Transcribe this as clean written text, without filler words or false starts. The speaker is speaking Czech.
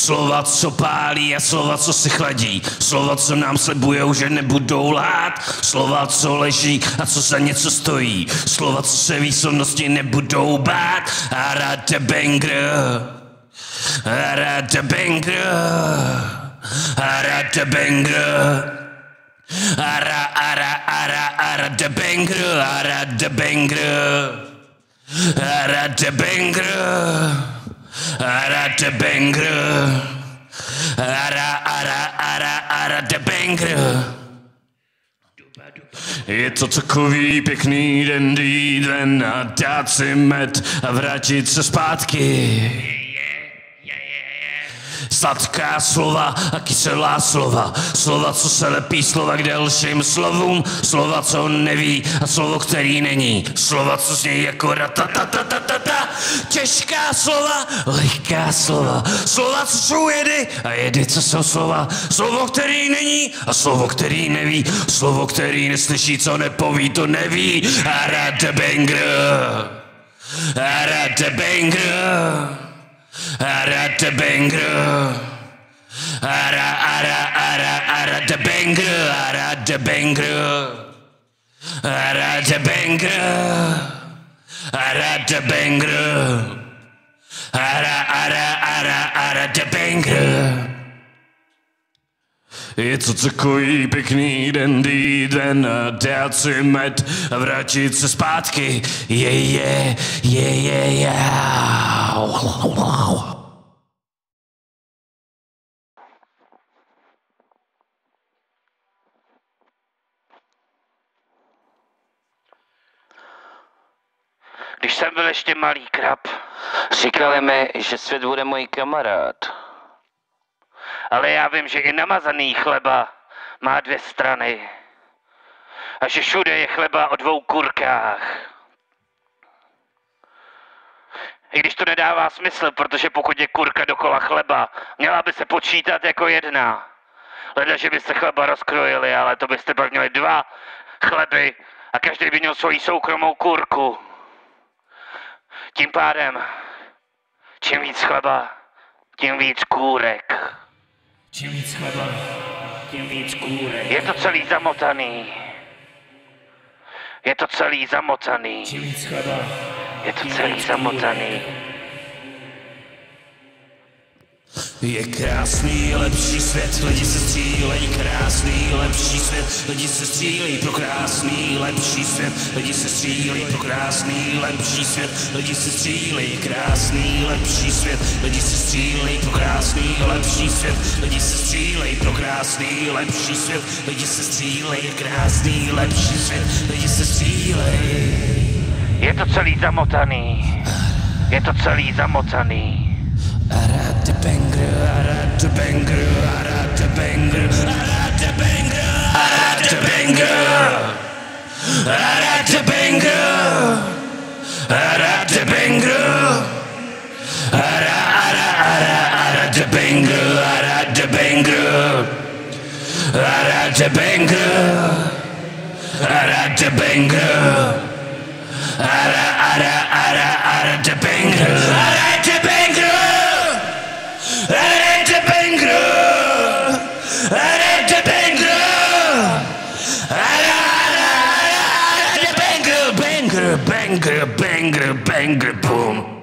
Slova, co pálí a slova, co se chladí. Slova, co nám slibujou, že nebudou lhát. Slova, co leží a co za něco stojí. Slova, co se výslovnosti nebudou bát. Arada banger, arada banger, arada banger. Arada banger, arada banger, arada banger, arada banger, arada banger. Je to takový pěkný den a dát si med a vrátit se zpátky. Sladká slova a kyselá slova. Slova, co se lepí, slova k dalším slovům. Slova, co neví a slovo, který není. Slova, co znějí jako ratatatatata. Těžká slova, lehká slova. Slova, co jsou jedy a jedy, co jsou slova. Slovo, který není a slovo, který neví. Slovo, který neslyší, co nepoví, to neví. Arada banger, arada banger, arada banger, arada banger, arada banger, arada banger, arada banger, arada banger. Je to takový pěkný den a dát si med a vrátit se zpátky. Když jsem byl ještě malý krab, říkali mi, že svět bude můj kamarád. Ale já vím, že i namazaný chleba má dvě strany. A že všude je chleba o dvou kurkách. I když to nedává smysl, protože pokud je kurka dokola chleba, měla by se počítat jako jedna. Leda, že byste chleba rozkrojili, ale to byste pak měli dva chleby a každý by měl svoji soukromou kurku. Tím pádem, čím víc chleba, tím víc kůrek. Čím víc chleba, tím víc kůrek. Je to celý zamotaný. Je to celý zamotaný. Čím víc chleba, je to celý zamotaný. Je krásný, lepší svět, lidi se střílej, krásný, lepší svět, lidi se střílej pro krásný, lepší svět, lidi se střílej pro krásný, lepší svět, lidi se střílej, krásný, lepší svět, lidi se střílej pro krásný, lepší svět, lidi se střílej pro krásný, lepší svět, lidi se střílej, krásný, lepší svět, lidi se střílej. Je to celý zamotaný. Je to celý zamotaný. Arada banger, arada banger, arada banger, arada banger, arada banger, arada banger, arada banger, arada banger, arada banger, arada banger, arada banger, arada banger. Banger, banger, banger, boom.